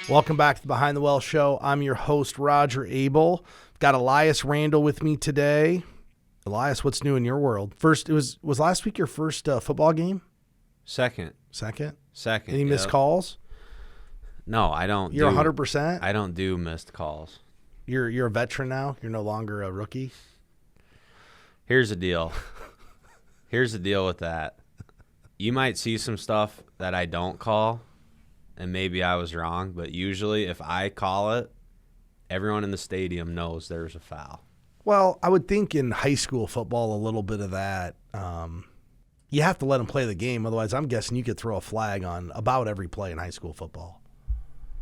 Welcome back to the Behind the Well Show. I'm your host, Roger Abel. Got Elias Randel with me today. Elias, what's new in your world? First, was last week your first football game? Second. Any missed calls? No, I don't. You're 100%? I don't do missed calls. You're a veteran now? You're no longer a rookie? Here's the deal. Here's the deal with that. You might see some stuff that I don't call, and maybe I was wrong, but usually if I call it, everyone in the stadium knows there's a foul. Well, I would think in high school football a little bit of that. You have to let them play the game. Otherwise, I'm guessing you could throw a flag on about every play in high school football.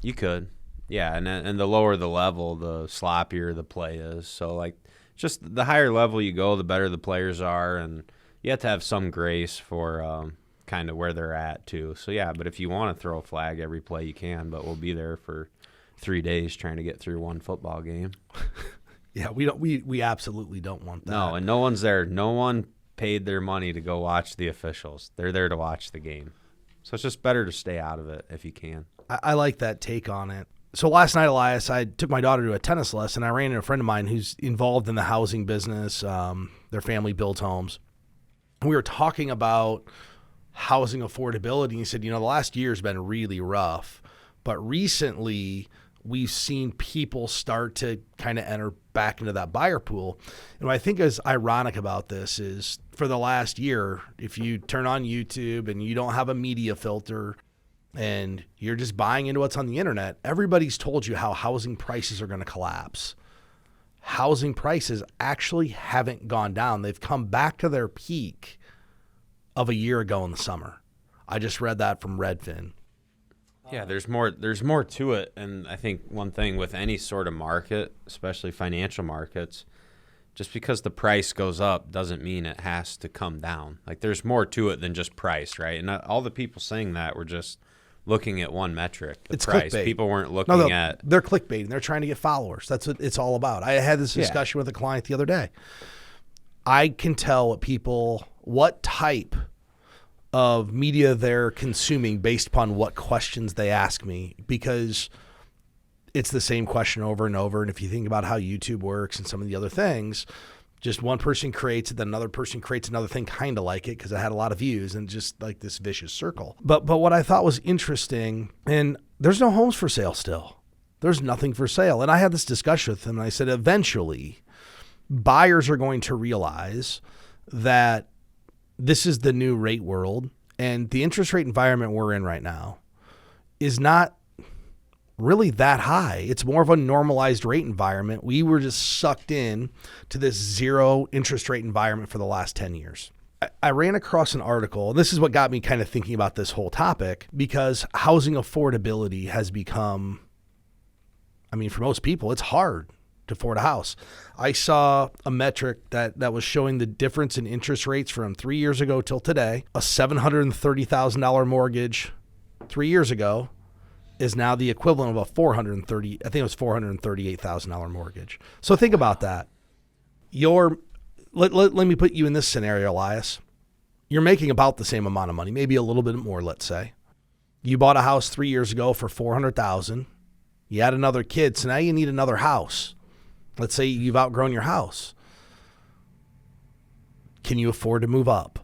You could. Yeah, and the lower the level, the sloppier the play is. So, like, just the higher level you go, the better the players are, and you have to have some grace for kind of where they're at, too. So, yeah, but if you want to throw a flag every play, you can, but we'll be there for 3 days trying to get through one football game. Yeah, we absolutely don't want that. No, and no one's there. No one paid their money to go watch the officials. They're there to watch the game. So it's just better to stay out of it if you can. I like that take on it. So last night, Elias, I took my daughter to a tennis lesson. I ran into a friend of mine who's involved in the housing business. Their family builds homes. We were talking about housing affordability. He said, the last year has been really rough. But recently, we've seen people start to kind of enter back into that buyer pool. And what I think is ironic about this is for the last year, if you turn on YouTube and you don't have a media filter and you're just buying into what's on the internet, everybody's told you how housing prices are going to collapse. Housing prices actually haven't gone down. They've come back to their peak of a year ago in the summer. I just read that from Redfin. Yeah, there's more to it, and I think one thing with any sort of market, especially financial markets, just because the price goes up doesn't mean it has to come down. Like, there's more to it than just price, right? And all the people saying that were just looking at one metric, the it's price. Clickbait. People weren't looking at... They're clickbaiting. They're trying to get followers. That's what it's all about. I had this discussion with a client the other day. I can tell what type of media they're consuming based upon what questions they ask me, because it's the same question over and over. And if you think about how YouTube works and some of the other things, just one person creates it, then another person creates another thing kind of like it because it had a lot of views, and just like this vicious circle. But what I thought was interesting, and there's no homes for sale still. There's nothing for sale. And I had this discussion with them, and I said, eventually buyers are going to realize that this is the new rate world, and the interest rate environment we're in right now is not really that high. It's more of a normalized rate environment. We were just sucked in to this zero interest rate environment for the last 10 years. I ran across an article, and this is what got me kind of thinking about this whole topic, because housing affordability has become, for most people, it's hard to afford a house. I saw a metric that was showing the difference in interest rates from 3 years ago till today. A $730,000 mortgage 3 years ago is now the equivalent of a $438,000 mortgage. So think about that. Let me put you in this scenario, Elias. You're making about the same amount of money, maybe a little bit more, let's say. You bought a house 3 years ago for $400,000. You had another kid, so now you need another house. Let's say you've outgrown your house. Can you afford to move up?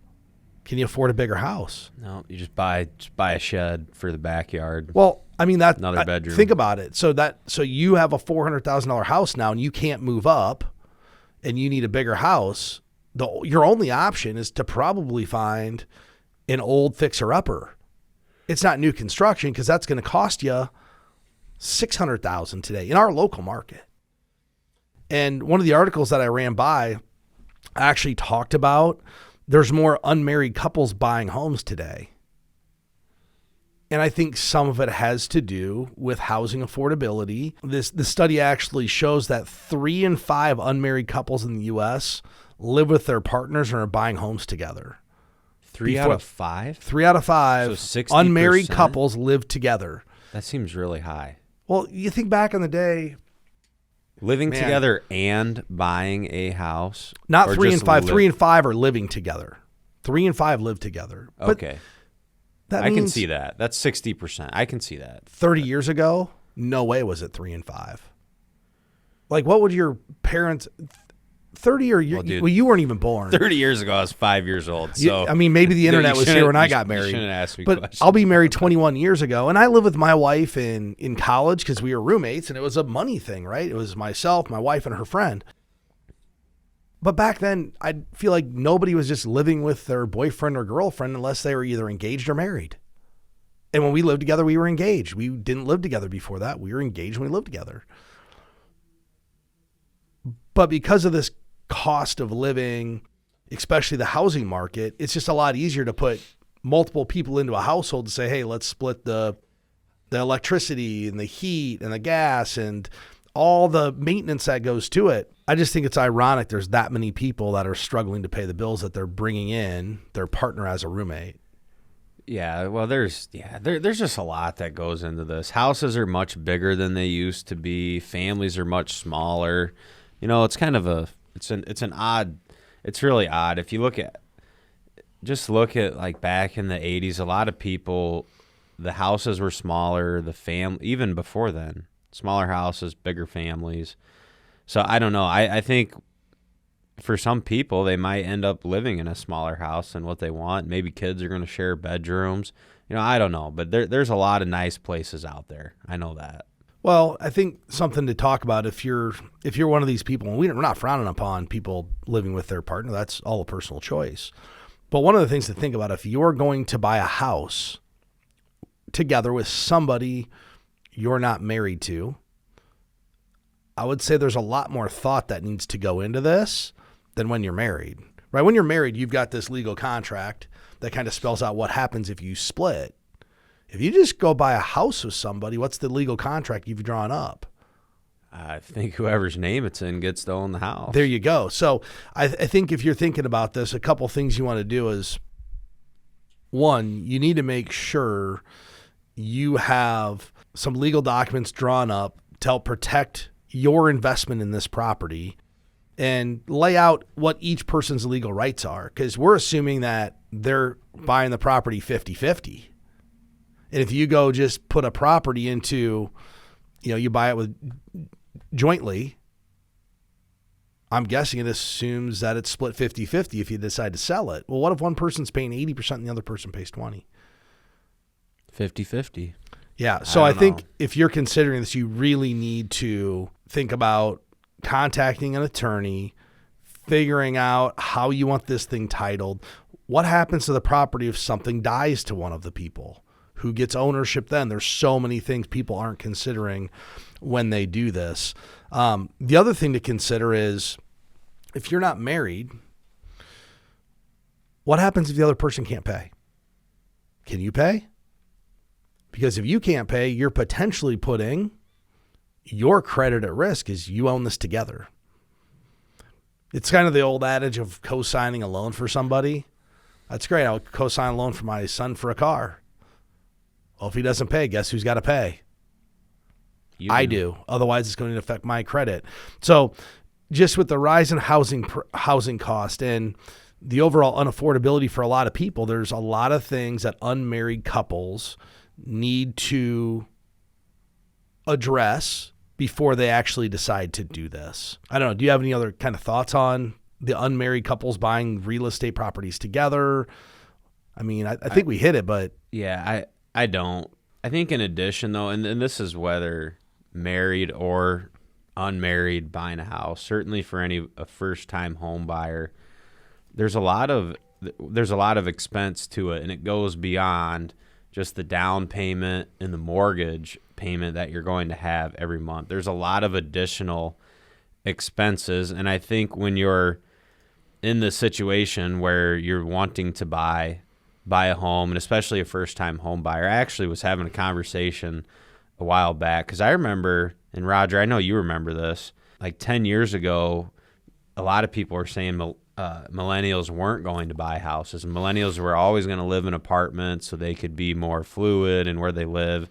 Can you afford a bigger house? No, you just buy a shed for the backyard. Well, that's another bedroom. Think about it. So you have a $400,000 house now, and you can't move up, and you need a bigger house. Your only option is to probably find an old fixer-upper. It's not new construction, because that's going to cost you $600,000 today in our local market. And one of the articles that I ran by actually talked about there's more unmarried couples buying homes today. And I think some of it has to do with housing affordability. The study actually shows that 3 in 5 unmarried couples in the U.S. live with their partners and are buying homes together. 3 out of 5? 3 out of 5 so 60%? Unmarried couples live together. That seems really high. Well, you think back in the day. Living together and buying a house? Not 3 and 5. 3 and 5 are living together. 3 and 5 live together. But okay. I can see that. That's 60%. I can see that. 30 years ago, no way was it 3 and 5. Like, what would your parents 30 or you weren't even born. 30 years ago, I was 5 years old. So I mean, maybe the internet was here when I got married. You shouldn't ask me but questions. I'll be married 21 years ago, and I lived with my wife in college because we were roommates, and it was a money thing, right? It was myself, my wife, and her friend. But back then, I feel like nobody was just living with their boyfriend or girlfriend unless they were either engaged or married. And when we lived together, we were engaged. We didn't live together before that. We were engaged when we lived together. But because of this cost of living, especially the housing market, it's just a lot easier to put multiple people into a household and say, hey, let's split the electricity and the heat and the gas and all the maintenance that goes to it. I just think it's ironic there's that many people that are struggling to pay the bills that they're bringing in their partner as a roommate. Yeah, well, there's just a lot that goes into this. Houses are much bigger than they used to be. Families are much smaller. You know, it's kind of it's really odd. If you look at like back in the 80s, a lot of people, the houses were smaller, even before then, smaller houses, bigger families. So I don't know. I think for some people, they might end up living in a smaller house than what they want. Maybe kids are going to share bedrooms. You know, I don't know. But there's a lot of nice places out there. I know that. Well, I think something to talk about if you're one of these people, and we're not frowning upon people living with their partner. That's all a personal choice. But one of the things to think about, if you're going to buy a house together with somebody you're not married to, I would say there's a lot more thought that needs to go into this than when you're married, right? When you're married, you've got this legal contract that kind of spells out what happens if you split. If you just go buy a house with somebody, what's the legal contract you've drawn up? I think whoever's name it's in gets to own the house. There you go. So I think if you're thinking about this, a couple things you want to do is, one, you need to make sure you have some legal documents drawn up to help protect your investment in this property and lay out what each person's legal rights are, because we're assuming that they're buying the property 50-50. And if you go just put a property into, you buy it with jointly, I'm guessing it assumes that it's split 50-50 if you decide to sell it. Well, what if one person's paying 80% and the other person pays 20%? 50-50. Yeah. So I think if you're considering this, you really need to think about contacting an attorney, figuring out how you want this thing titled. What happens to the property if something dies to one of the people? Who gets ownership then? There's so many things people aren't considering when they do this. The other thing to consider is if you're not married, what happens if the other person can't pay? Can you pay? Because if you can't pay, you're potentially putting your credit at risk as you own this together. It's kind of the old adage of co-signing a loan for somebody. That's great. I'll co-sign a loan for my son for a car. Well, if he doesn't pay, guess who's got to pay? I do. Otherwise, it's going to affect my credit. So just with the rise in housing cost and the overall unaffordability for a lot of people, there's a lot of things that unmarried couples need to address before they actually decide to do this. I don't know. Do you have any other kind of thoughts on the unmarried couples buying real estate properties together? I mean, I think we hit it, but... Yeah, I don't. I think in addition, though, and this is whether married or unmarried buying a house, certainly for a first-time home buyer, there's a lot of expense to it, and it goes beyond just the down payment and the mortgage payment that you're going to have every month. There's a lot of additional expenses, and I think when you're in the situation where you're wanting to buy a home, and especially a first-time home buyer. I actually was having a conversation a while back because I remember, and Roger, I know you remember this, like 10 years ago, a lot of people were saying millennials weren't going to buy houses. Millennials were always going to live in apartments so they could be more fluid in where they live.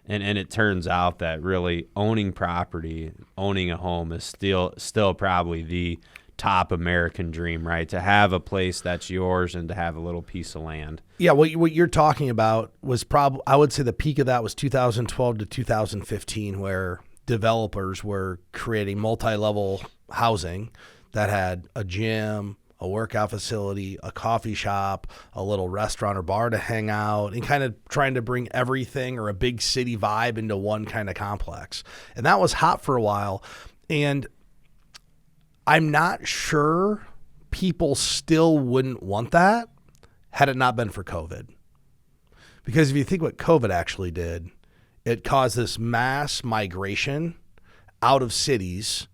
And it turns out that really owning property, owning a home is still probably the top American dream, right? To have a place that's yours and to have a little piece of land. Yeah, what you're talking about was probably, I would say the peak of that was 2012 to 2015, where developers were creating multi-level housing that had a gym, a workout facility, a coffee shop, a little restaurant or bar to hang out, and kind of trying to bring everything or a big city vibe into one kind of complex. And that was hot for a while. And I'm not sure people still wouldn't want that had it not been for COVID. Because if you think what COVID actually did, it caused this mass migration out of cities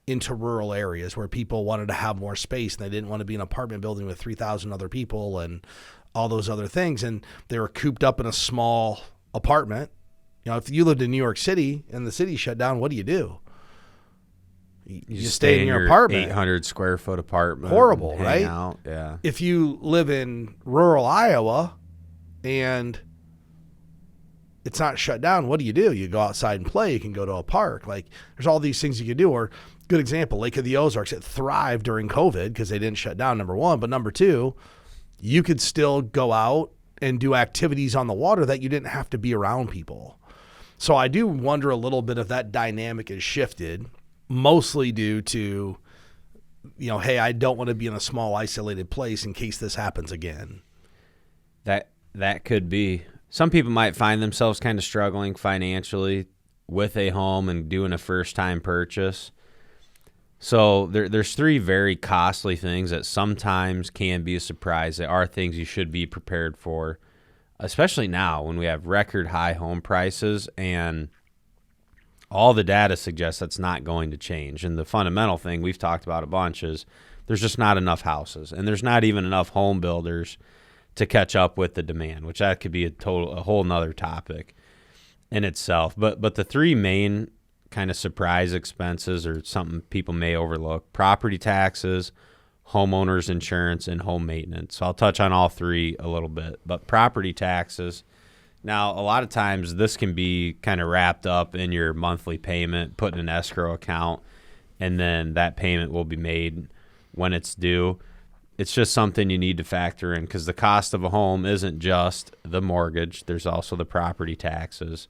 into rural areas where people wanted to have more space and they didn't want to be in an apartment building with 3,000 other people and all those other things. And they were cooped up in a small apartment. You know, if you lived in New York City and the city shut down, what do? You stay in your apartment. 800 square foot apartment. Horrible, right? Out. Yeah. If you live in rural Iowa and it's not shut down, what do? You go outside and play. You can go to a park. Like, there's all these things you can do. Or, good example, Lake of the Ozarks. It thrived during COVID because they didn't shut down, number one. But number two, you could still go out and do activities on the water that you didn't have to be around people. So I do wonder a little bit if that dynamic has shifted, mostly due to, you know, hey, I don't want to be in a small isolated place in case this happens again. That could be. Some people might find themselves kind of struggling financially with a home and doing a first-time purchase. So there's three very costly things that sometimes can be a surprise. That are things you should be prepared for, especially now when we have record high home prices and all the data suggests that's not going to change. And the fundamental thing we've talked about a bunch is there's just not enough houses, and there's not even enough home builders to catch up with the demand, which that could be a whole nother topic in itself. But the three main kind of surprise expenses or something people may overlook: property taxes, homeowners insurance, and home maintenance. So I'll touch on all three a little bit. But property taxes, now a lot of times this can be kind of wrapped up in your monthly payment, put in an escrow account, and then that payment will be made when it's due. It's just something you need to factor in because the cost of a home isn't just the mortgage. There's also the property taxes.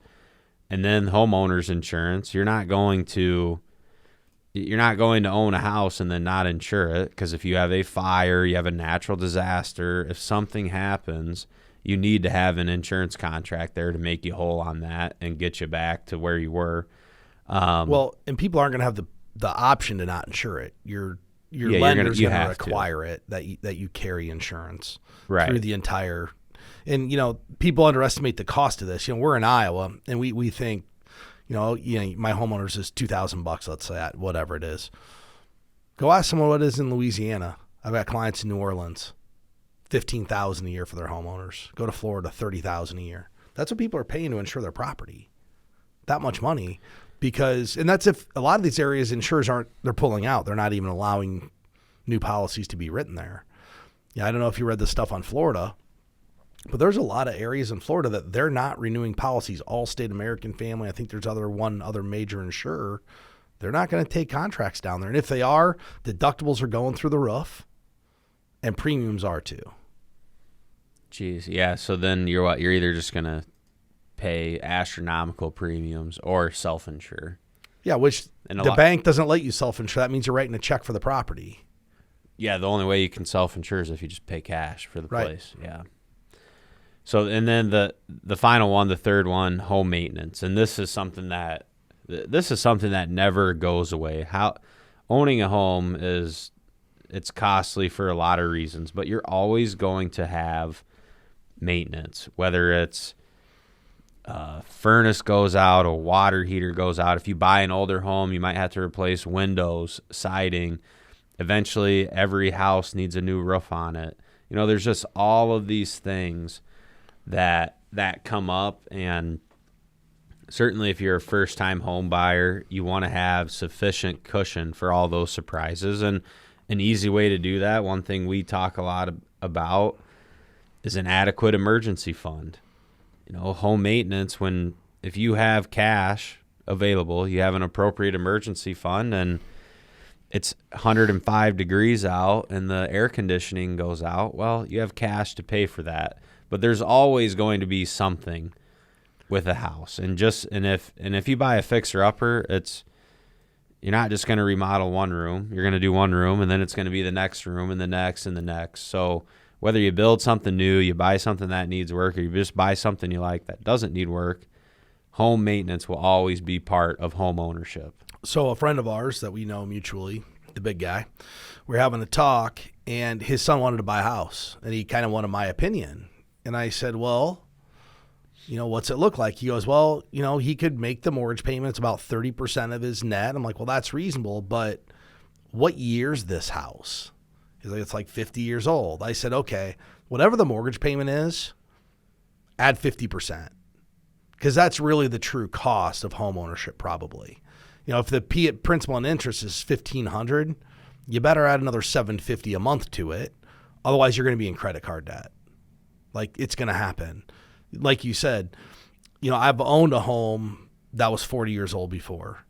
And then homeowners insurance. You're not going to own a house and then not insure it, because if you have a fire, you have a natural disaster, if something happens, you need to have an insurance contract there to make you whole on that and get you back to where you were. Well, and people aren't going to have the option to not insure it. Your lender's going to require it that you carry insurance through the entire. And, you know, people underestimate the cost of this. You know, we're in Iowa, and we think, you know, my homeowners is $2,000, let's say, whatever it is. Go ask someone what it is in Louisiana. I've got clients in New Orleans, $15,000 a year for their homeowners. Go to Florida, $30,000 a year. That's what people are paying to insure their property. That much money, and that's if a lot of these areas insurers they're pulling out. They're not even allowing new policies to be written there. Yeah, I don't know if you read the stuff on Florida, but there's a lot of areas in Florida that they're not renewing policies. Allstate, American Family, I think there's one other major insurer. They're not going to take contracts down there. And if they are, deductibles are going through the roof, and premiums are too. Jeez, yeah. So then you're either just going to pay astronomical premiums or self-insure. Yeah, which the bank doesn't let you self-insure. That means you're writing a check for the property. Yeah, the only way you can self-insure is if you just pay cash for the place. Yeah. So, and then the final one, the third one, home maintenance. And this is something that never goes away. Owning a home it's costly for a lot of reasons, but you're always going to have maintenance, whether it's furnace goes out, a water heater goes out. If you buy an older home, you might have to replace windows, siding. Eventually, every house needs a new roof on it. You know, there's just all of these things that come up, and certainly if you're a first-time home buyer, you want to have sufficient cushion for all those surprises. And an easy way to do that, one thing we talk a lot about, is an adequate emergency fund. You know, home maintenance, if you have cash available, you have an appropriate emergency fund, and it's 105 degrees out and the air conditioning goes out, well, you have cash to pay for that. But there's always going to be something with a house. And if you buy a fixer upper, you're not just going to remodel one room. You're going to do one room, and then it's going to be the next room and the next and the next. So whether you build something new, you buy something that needs work, or you just buy something you like that doesn't need work, home maintenance will always be part of home ownership. So a friend of ours that we know mutually, the big guy, we're having a talk, and his son wanted to buy a house, and he kind of wanted my opinion. And I said, well, what's it look like? He goes, well, he could make the mortgage payments about 30% of his net. I'm like, well, that's reasonable, but what year's this house? He's like, it's like 50 years old. I said, okay, whatever the mortgage payment is, add 50%, because that's really the true cost of home ownership probably. If the principal and interest is $1,500, you better add another $750 a month to it. Otherwise, you're going to be in credit card debt. Like, it's going to happen. Like you said, I've owned a home that was 40 years old before.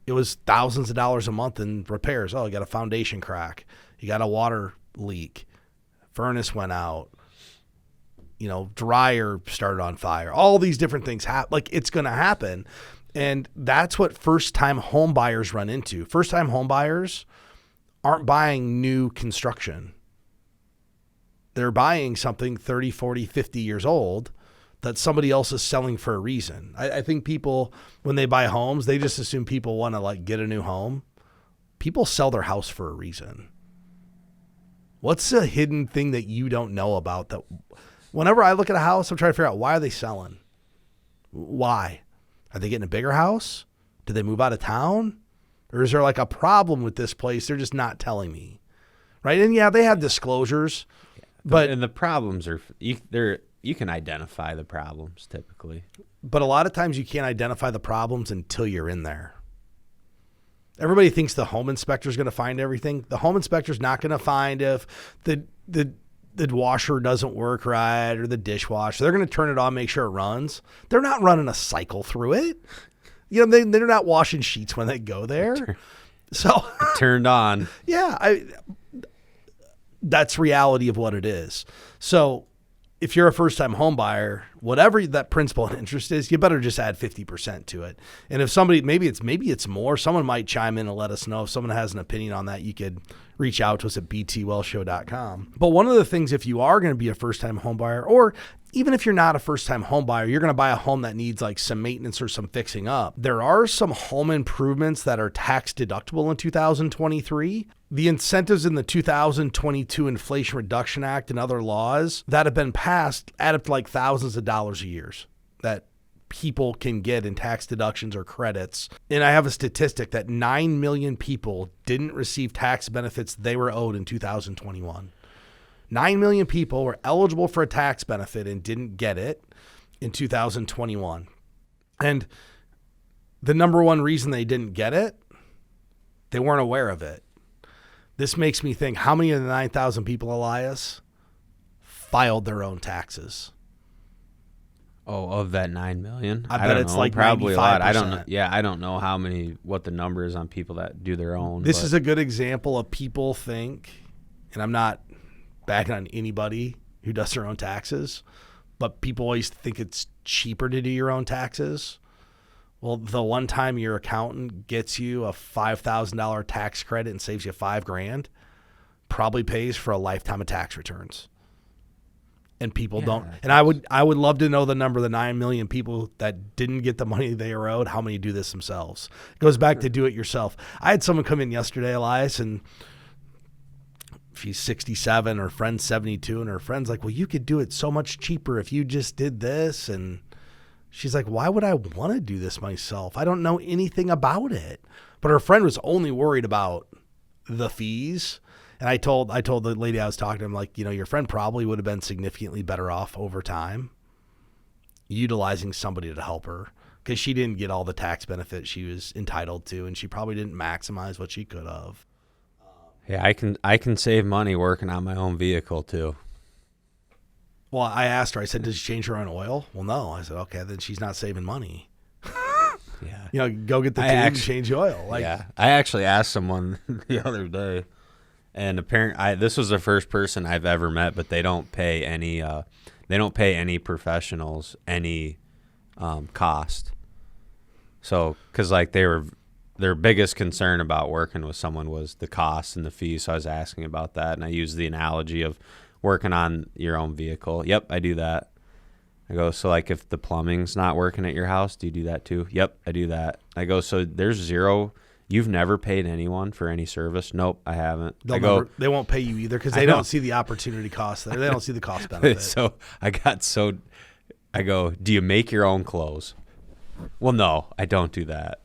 It was thousands of dollars a month in repairs. Oh, you got a foundation crack. You got a water leak. Furnace went out. Dryer started on fire. All these different things happen. Like, it's going to happen. And that's what first-time home buyers run into. First-time home buyers aren't buying new construction. They're buying something 30, 40, 50 years old that somebody else is selling for a reason. I think people, when they buy homes, they just assume people want to get a new home. People sell their house for a reason. What's a hidden thing that you don't know about that whenever I look at a house, I'm trying to figure out, why are they selling? Why? Are they getting a bigger house? Did they move out of town? Or is there a problem with this place? They're just not telling me. Right? And yeah, they have disclosures. And the problems are, you can identify the problems typically. But a lot of times you can't identify the problems until you're in there. Everybody thinks the home inspector is going to find everything. The home inspector is not going to find if the washer doesn't work right or the dishwasher. They're going to turn it on, make sure it runs. They're not running a cycle through it. They're not washing sheets when they go there. So it turned on. Yeah, that's reality of what it is. So if you're a first-time home buyer, whatever that principal and interest is, you better just add 50% to it. And if somebody, maybe it's more, someone might chime in and let us know. If someone has an opinion on that, you could reach out to us at btwellshow.com. But one of the things, if you are going to be a first-time home buyer, or even if you're not a first-time home buyer, you're going to buy a home that needs some maintenance or some fixing up, there are some home improvements that are tax deductible in 2023. The incentives in the 2022 Inflation Reduction Act and other laws that have been passed add up to thousands of dollars a year that people can get in tax deductions or credits. And I have a statistic that 9 million people didn't receive tax benefits they were owed in 2021. 9 million people were eligible for a tax benefit and didn't get it in 2021. And the number one reason they didn't get it, they weren't aware of it. This makes me think, how many of the 9,000 people, Elias, filed their own taxes? Oh, of that 9 million? I bet it's probably 95%. A lot. I don't know what the number is on people that do their own. This is a good example of people think, and I'm not backing on anybody who does their own taxes, but people always think it's cheaper to do your own taxes. Well, the one time your accountant gets you a $5,000 tax credit and saves you $5,000 probably pays for a lifetime of tax returns. And people don't. And I would love to know the number of the 9 million people that didn't get the money they were owed, how many do this themselves. It goes back to do it yourself. I had someone come in yesterday, Elias, and she's 67, her friend's 72, and her friend's like, well, you could do it so much cheaper if you just did this. And she's like, why would I want to do this myself? I don't know anything about it. But her friend was only worried about the fees. And I told the lady I was talking to, I'm like, your friend probably would have been significantly better off over time utilizing somebody to help her, because she didn't get all the tax benefits she was entitled to, and she probably didn't maximize what she could have. Yeah, I can save money working on my own vehicle too. Well, I asked her, I said, does she change her own oil? Well, no. I said, okay, then she's not saving money. Yeah. Go get the tube and change the oil. I actually asked someone the other day, and apparently this was the first person I've ever met, but they don't pay any professionals any cost. So, because their biggest concern about working with someone was the cost and the fees. So I was asking about that, and I used the analogy of working on your own vehicle. Yep, I do that. I go, so like if the plumbing's not working at your house, do you do that too? Yep, I do that. I go, so there's zero. You've never paid anyone for any service? Nope, I haven't. They won't pay you either because they don't see the opportunity cost there. They don't see the cost benefit. So I go, do you make your own clothes? Well, no, I don't do that.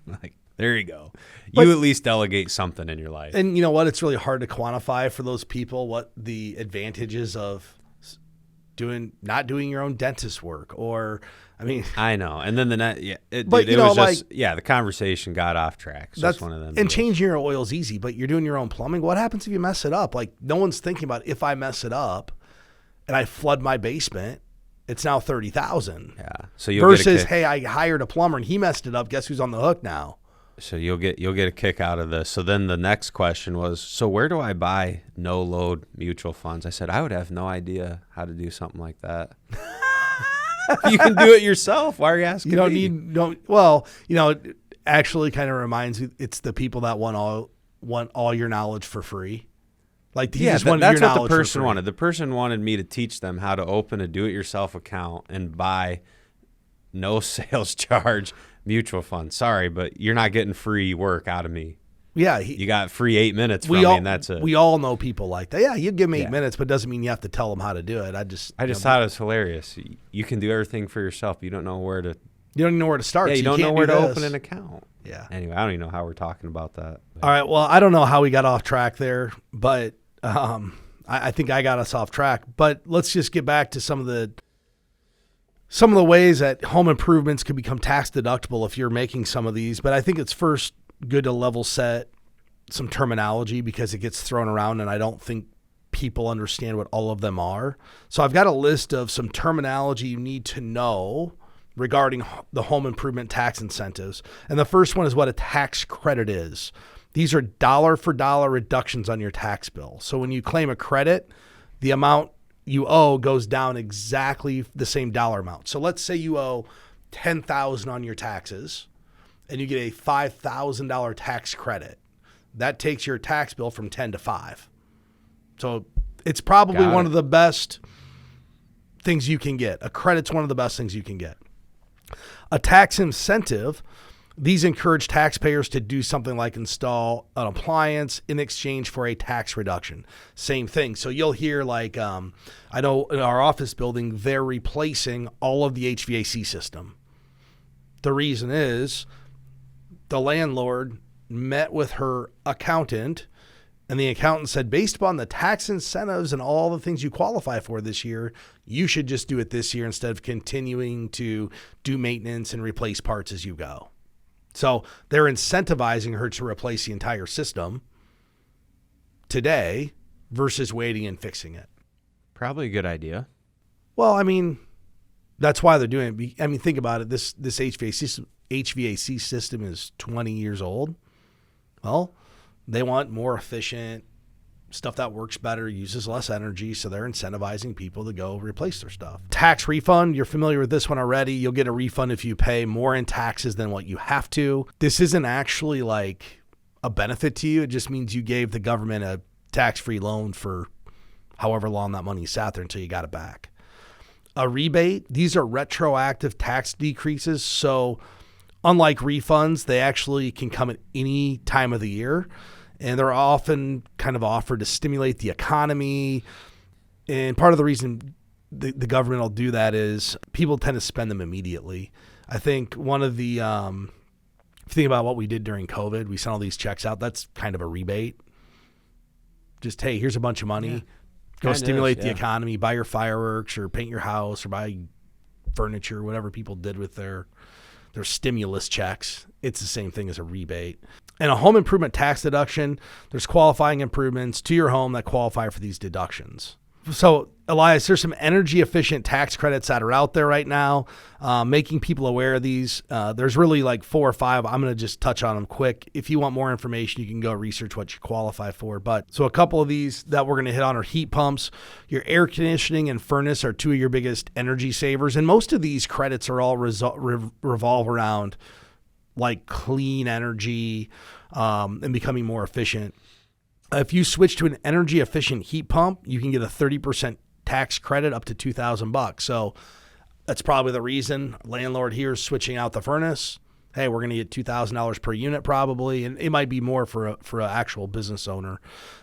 Like, there you go. You at least delegate something in your life. And you know what? It's really hard to quantify for those people what the advantages of not doing your own dentist work, or I know. And then the conversation got off track. So that's one of them. And changing your oil is easy, but you're doing your own plumbing. What happens if you mess it up? Like, no one's thinking about if I mess it up and I flood my basement, it's now $30,000. Yeah. So versus, hey, I hired a plumber and he messed it up. Guess who's on the hook now? So you'll get a kick out of this. So then the next question was, so where do I buy no load mutual funds? I said, I would have no idea how to do something like that. You can do it yourself. Why are you asking it actually kind of reminds you, it's the people that want all your knowledge for free. Like, that's what the person wanted. The person wanted me to teach them how to open a do-it-yourself account and buy no sales charge mutual fund. Sorry, but you're not getting free work out of me. Yeah. You got free 8 minutes from me, and that's it. We all know people like that. Yeah, you give them 8 minutes, but it doesn't mean you have to tell them how to do it. I just thought it was hilarious. You can do everything for yourself. You don't know where to. You don't even know where to start. Yeah, you don't know where to open an account. Yeah. Anyway, I don't even know how we're talking about that. All right. Well, I don't know how we got off track there, but I think I got us off track. But let's just get back to some of the ways that home improvements can become tax deductible if you're making some of these. But I think it's first good to level set some terminology because it gets thrown around and I don't think people understand what all of them are. So I've got a list of some terminology you need to know regarding the home improvement tax incentives. And the first one is what a tax credit is. These are dollar for dollar reductions on your tax bill. So when you claim a credit, the amount you owe goes down exactly the same dollar amount. So let's say you owe $10,000 on your taxes and you get a $5,000 tax credit. That takes your tax bill from 10 to 5. So it's probably one of the best things you can get. A credit's one of the best things you can get. A tax incentive, these encourage taxpayers to do something like install an appliance in exchange for a tax reduction. Same thing. So you'll hear like, I know in our office building, they're replacing all of the HVAC system. The reason is the landlord met with her accountant and the accountant said, based upon the tax incentives and all the things you qualify for this year, you should just do it this year instead of continuing to do maintenance and replace parts as you go. So they're incentivizing her to replace the entire system today versus waiting and fixing it. Probably a good idea. Well, I mean, that's why they're doing it. I mean, think about it. This HVAC system is 20 years old. Well, they want more efficient stuff that works better, uses less energy, so they're incentivizing people to go replace their stuff. Tax refund, you're familiar with this one already. You'll get a refund if you pay more in taxes than what you have to. This isn't actually like a benefit to you. It just means you gave the government a tax-free loan for however long that money sat there until you got it back. A rebate, these are retroactive tax decreases, so unlike refunds, they actually can come at any time of the year. And they're often kind of offered to stimulate the economy. And part of the reason the government will do that is people tend to spend them immediately. I think one of the, think about what we did during COVID, we sent all these checks out. That's kind of a rebate. Just, hey, here's a bunch of money. Yeah. Go stimulate the economy, buy your fireworks or paint your house or buy furniture, whatever people did with their stimulus checks. It's the same thing as a rebate. And a home improvement tax deduction, there's qualifying improvements to your home that qualify for these deductions. So, Elias, there's some energy efficient tax credits that are out there right now, making people aware of these. There's really like 4 or 5. I'm going to just touch on them quick. If you want more information, you can go research what you qualify for. But so a couple of these that we're going to hit on are heat pumps. Your air conditioning and furnace are 2 of your biggest energy savers. And most of these credits are all revolve around like clean energy and becoming more efficient. If you switch to an energy efficient heat pump, you can get a 30% tax credit up to $2,000. So that's probably the reason landlord here is switching out the furnace. Hey, we're going to get $2,000 per unit probably, and it might be more for an actual business owner.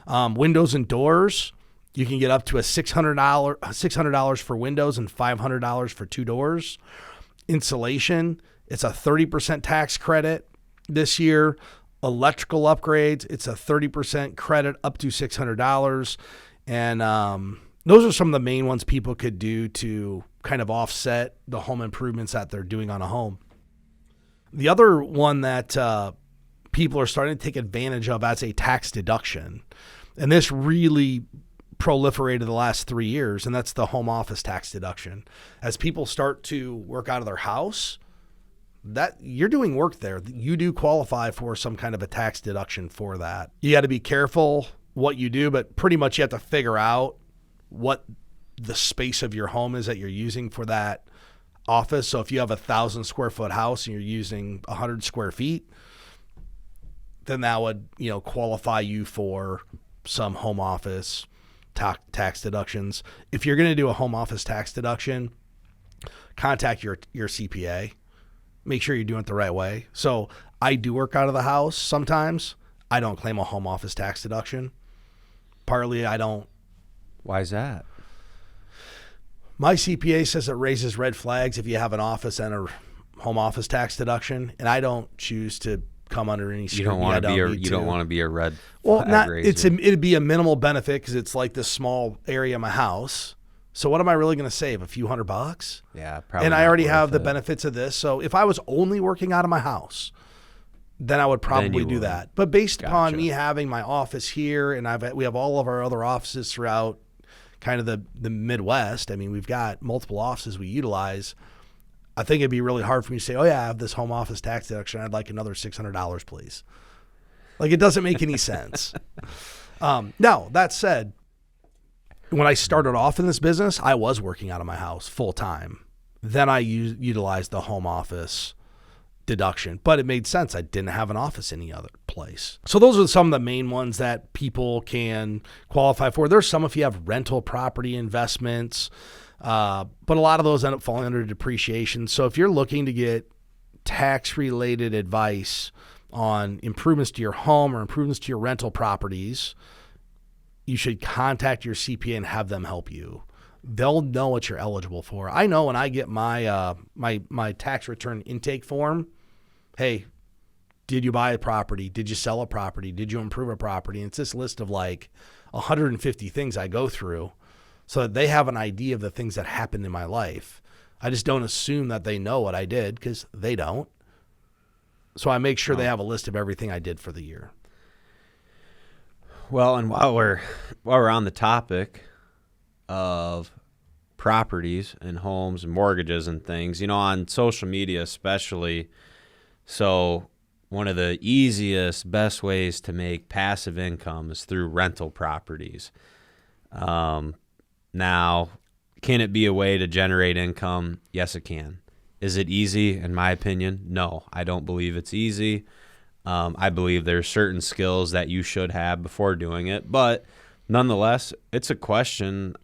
Windows and doors, you can get up to a $600 for windows and $500 for 2 doors. Insulation, it's a 30% tax credit this year. Electrical upgrades, it's a 30% credit up to $600. And those are some of the main ones people could do to kind of offset the home improvements that they're doing on a home. The other one that people are starting to take advantage of as a tax deduction, and this really proliferated the last 3 years, and that's the home office tax deduction. As people start to work out of their house, that you're doing work there, you do qualify for some kind of a tax deduction for that. You got to be careful what you do, but pretty much you have to figure out what the space of your home is that you're using for that office. So if you have a 1,000 square foot house and you're using 100 square feet, then that would, qualify you for some home office tax deductions. If you're going to do a home office tax deduction, contact your CPA. Make sure you're doing it the right way. So I do work out of the house sometimes. I don't claim a home office tax deduction. Partly I don't. Why is that? My CPA says it raises red flags if you have an office and a home office tax deduction, and I don't choose to come under any scrutiny. You don't want to be a red flag flag raiser. It'd be a minimal benefit because it's like this small area of my house. So what am I really going to save? A few $100? Yeah, probably. And I already have the benefits of this. So if I was only working out of my house, then I would probably do that. But based upon me having my office here, and we have all of our other offices throughout kind of the Midwest. I mean, we've got multiple offices we utilize. I think it'd be really hard for me to say, oh yeah, I have this home office tax deduction. I'd like another $600, please. Like, it doesn't make any sense. Now, that said, when I started off in this business, I was working out of my house full time. Then I utilized the home office deduction, but it made sense. I didn't have an office any other place. So those are some of the main ones that people can qualify for. There's some if you have rental property investments, but a lot of those end up falling under depreciation. So if you're looking to get tax-related advice on improvements to your home or improvements to your rental properties, you should contact your CPA and have them help you. They'll know what you're eligible for. I know when I get my my tax return intake form, hey, did you buy a property? Did you sell a property? Did you improve a property? And it's this list of like 150 things I go through so that they have an idea of the things that happened in my life. I just don't assume that they know what I did because they don't. So I make sure they have a list of everything I did for the year. Well, and while we're on the topic of properties and homes and mortgages and things, on social media especially, so one of the easiest, best ways to make passive income is through rental properties. Now, can it be a way to generate income? Yes, it can. Is it easy? In my opinion, no. I don't believe it's easy. I believe there's certain skills that you should have before doing it, but nonetheless, it's a question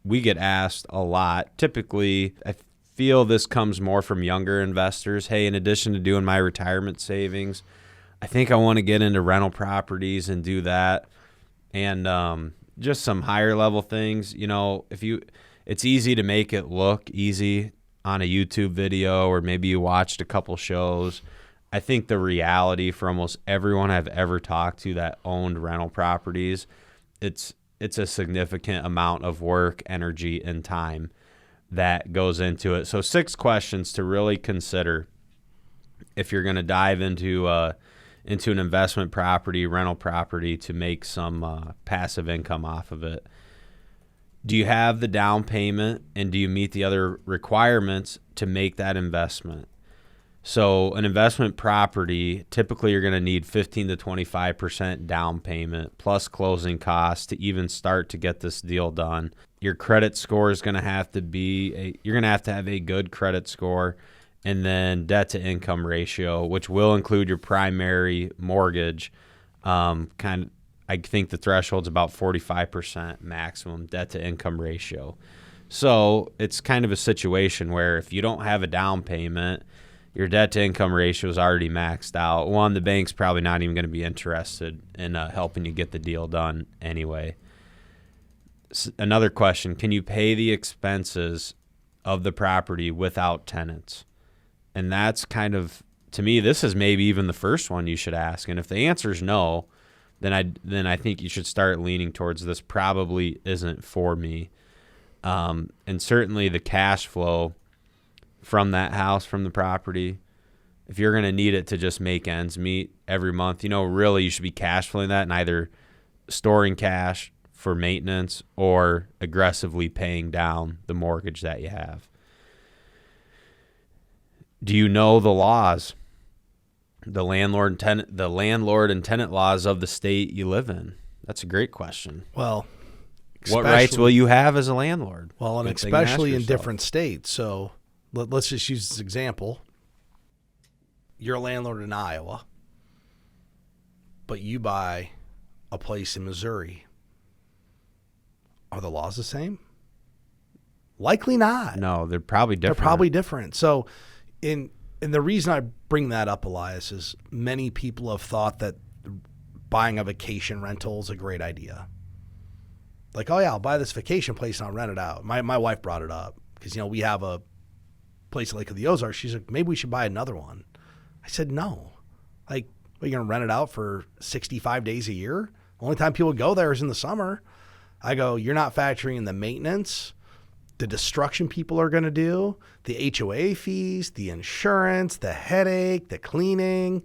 we get asked a lot. Typically, I feel this comes more from younger investors. Hey, in addition to doing my retirement savings, I think I want to get into rental properties and do that. And just some higher level things, it's easy to make it look easy on a YouTube video, or maybe you watched a couple shows. I think the reality for almost everyone I've ever talked to that owned rental properties, it's a significant amount of work, energy, and time that goes into it. So 6 questions to really consider if you're going to dive into an investment property, rental property, to make some passive income off of it. Do you have the down payment, and do you meet the other requirements to make that investment? So an investment property, typically you're going to need 15 to 25% down payment plus closing costs to even start to get this deal done. Your credit score is going to have to you're going to have a good credit score, and then debt to income ratio, which will include your primary mortgage. I think the threshold's about 45% maximum debt to income ratio. So it's kind of a situation where if you don't have a down payment, your debt to income ratio is already maxed out. One, the bank's probably not even going to be interested in helping you get the deal done anyway. Another question, can you pay the expenses of the property without tenants? And that's kind of, to me, this is maybe even the first one you should ask. And if the answer is no, then I think you should start leaning towards this probably isn't for me. And certainly the cash flow from that house, from the property, if you're going to need it to just make ends meet every month, really you should be cash flowing that and either storing cash for maintenance or aggressively paying down the mortgage that you have. Do you know the laws, the landlord and tenant laws of the state you live in? That's a great question. Well, what rights will you have as a landlord? Well, and especially in different states. So let's just use this example. You're a landlord in Iowa, but you buy a place in Missouri. Are the laws the same? Likely not. No, they're probably different. They're probably different. So and the reason I bring that up, Elias, is many people have thought that buying a vacation rental is a great idea. Like, oh yeah, I'll buy this vacation place and I'll rent it out. My wife brought it up because, we have a place at Lake of the Ozarks. She's like, maybe we should buy another one. I said, no. Like, are you going to rent it out for 65 days a year? Only time people go there is in the summer. I go, you're not factoring in the maintenance, the destruction people are going to do, the HOA fees, the insurance, the headache, the cleaning.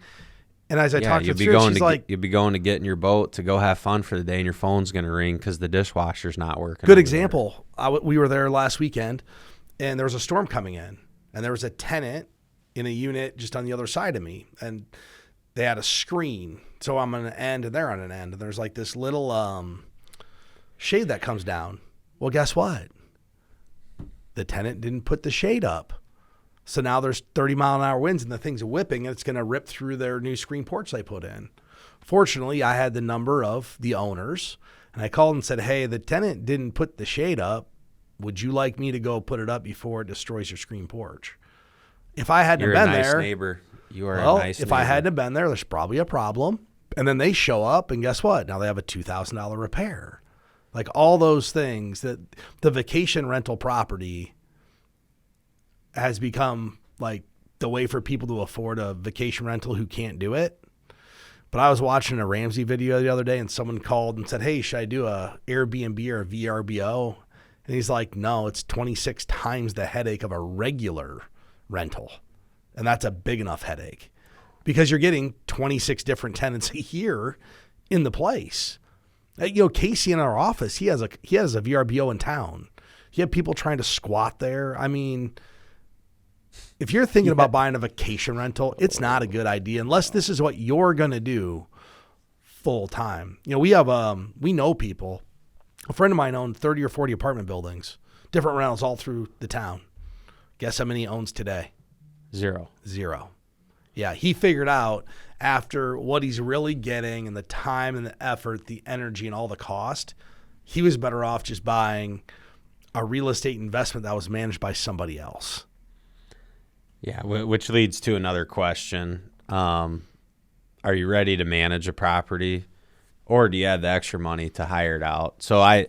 And as I talked to her, she's like, you'll be going to get in your boat to go have fun for the day, and your phone's going to ring because the dishwasher's not working. Good example. We were there last weekend, and there was a storm coming in, and there was a tenant in a unit just on the other side of me, and they had a screen. So I'm on an end, and they're on an end, and there's like this little shade that comes down. Well, guess what? The tenant didn't put the shade up. So now there's 30-mile-an-hour winds, and the thing's whipping, and it's going to rip through their new screen porch they put in. Fortunately, I had the number of the owners, and I called and said, hey, the tenant didn't put the shade up. Would you like me to go put it up before it destroys your screen porch? If I hadn't been there. You're a nice neighbor. You are a nice neighbor. If I hadn't been there, there's probably a problem. And then they show up, and guess what? Now they have a $2,000 repair. Like all those things that the vacation rental property has become like the way for people to afford a vacation rental who can't do it. But I was watching a Ramsey video the other day, and someone called and said, hey, should I do a Airbnb or a VRBO? And he's like, no, it's 26 times the headache of a regular rental. And that's a big enough headache because you're getting 26 different tenants a year in the place. Casey in our office, he has a VRBO in town. You have people trying to squat there. I mean, if you're thinking about buying a vacation rental, it's not a good idea unless this is what you're going to do full time. We know people. A friend of mine owned 30 or 40 apartment buildings, different rentals all through the town. Guess how many he owns today? Zero. Yeah, he figured out after what he's really getting and the time and the effort, the energy and all the cost, he was better off just buying a real estate investment that was managed by somebody else. Yeah, which leads to another question. Are you ready to manage a property, or do you have the extra money to hire it out? So I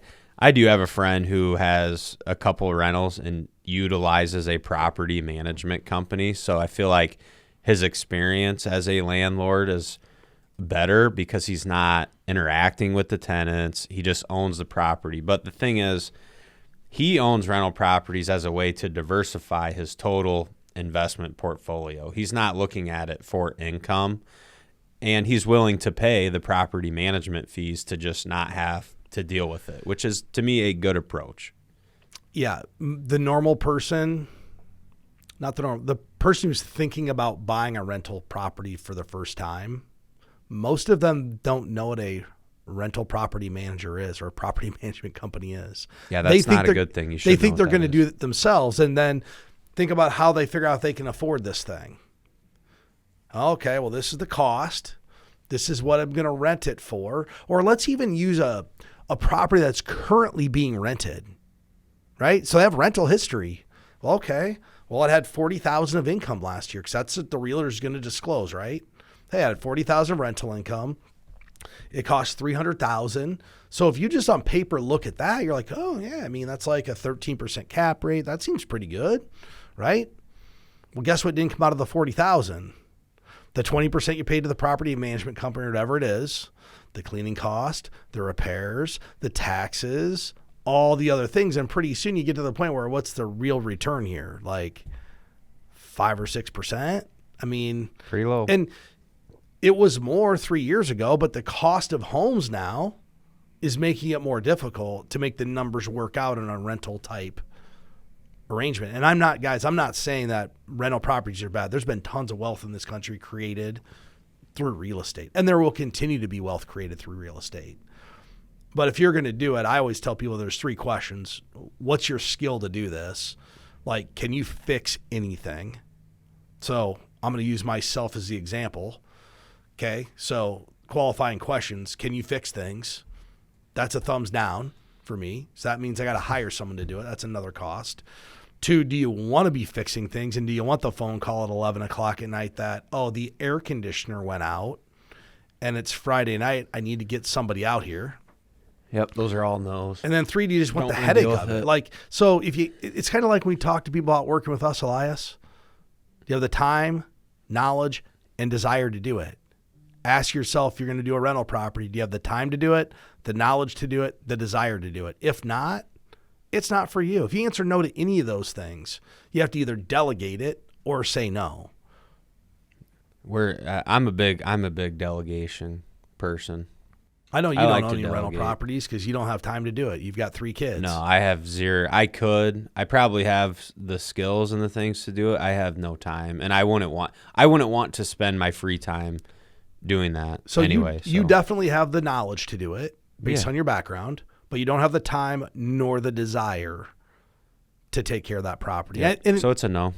do have a friend who has a couple of rentals and utilizes a property management company. So I feel like his experience as a landlord is better because he's not interacting with the tenants. He just owns the property. But the thing is, he owns rental properties as a way to diversify his total investment portfolio. He's not looking at it for income, and he's willing to pay the property management fees to just not have to deal with it, which is, to me, a good approach. Yeah. The normal person, the person who's thinking about buying a rental property for the first time, most of them don't know what a rental property manager is or a property management company is. Yeah, that's not a good thing. You should They think they're going to do it themselves, and then think about how they figure out if they can afford this thing. Okay, well, this is the cost. This is what I'm going to rent it for. Or let's even use a property that's currently being rented, right? So they have rental history. Well, okay. Well, it had $40,000 of income last year because that's what the realtor is going to disclose, right? Hey, I had $40,000 of rental income. It cost $300,000. So if you just on paper look at that, you're like, oh yeah, I mean, that's like a 13% cap rate. That seems pretty good, right? Well, guess what didn't come out of the $40,000? The 20% you paid to the property management company or whatever it is, the cleaning cost, the repairs, the taxes, all the other things. And pretty soon you get to the point where what's the real return here? Like 5 or 6%? I mean, pretty low. And it was more 3 years ago, but the cost of homes now is making it more difficult to make the numbers work out in a rental type arrangement. And I'm not saying that rental properties are bad. There's been tons of wealth in this country created through real estate, and there will continue to be wealth created through real estate. But if you're going to do it, I always tell people there's 3 questions. What's your skill to do this? Like, can you fix anything? So I'm going to use myself as the example. Okay, so qualifying questions, can you fix things? That's a thumbs down for me. So that means I got to hire someone to do it. That's another cost. 2, do you want to be fixing things? And do you want the phone call at 11 o'clock at night that, oh, the air conditioner went out and it's Friday night. I need to get somebody out here. Yep, those are all no's. And then 3, do you just want the headache of it? Like, so it's kind of like when we talk to people about working with us, Elias. Do you have the time, knowledge, and desire to do it? Ask yourself if you're going to do a rental property. Do you have the time to do it, the knowledge to do it, the desire to do it? If not, it's not for you. If you answer no to any of those things, you have to either delegate it or say no. I'm a big delegation person. I know you don't own any rental properties because you don't have time to do it. You've got 3 kids. No, I have 0. I probably have the skills and the things to do it. I have no time, and I wouldn't want to spend my free time doing that. So anyway, you definitely have the knowledge to do it based on your background, but you don't have the time nor the desire to take care of that property. Yeah. And so it's a no.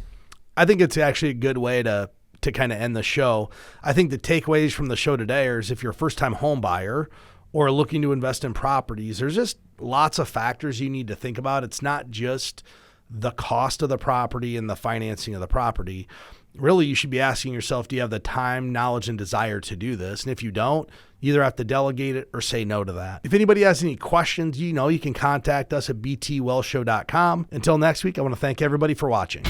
I think it's actually a good way to kind of end the show. I think the takeaways from the show today is if you're a first-time home buyer or looking to invest in properties, there's just lots of factors you need to think about. It's not just the cost of the property and the financing of the property. Really, you should be asking yourself, do you have the time, knowledge, and desire to do this? And if you don't, you either have to delegate it or say no to that. If anybody has any questions, you can contact us at btwellshow.com. Until next week, I want to thank everybody for watching.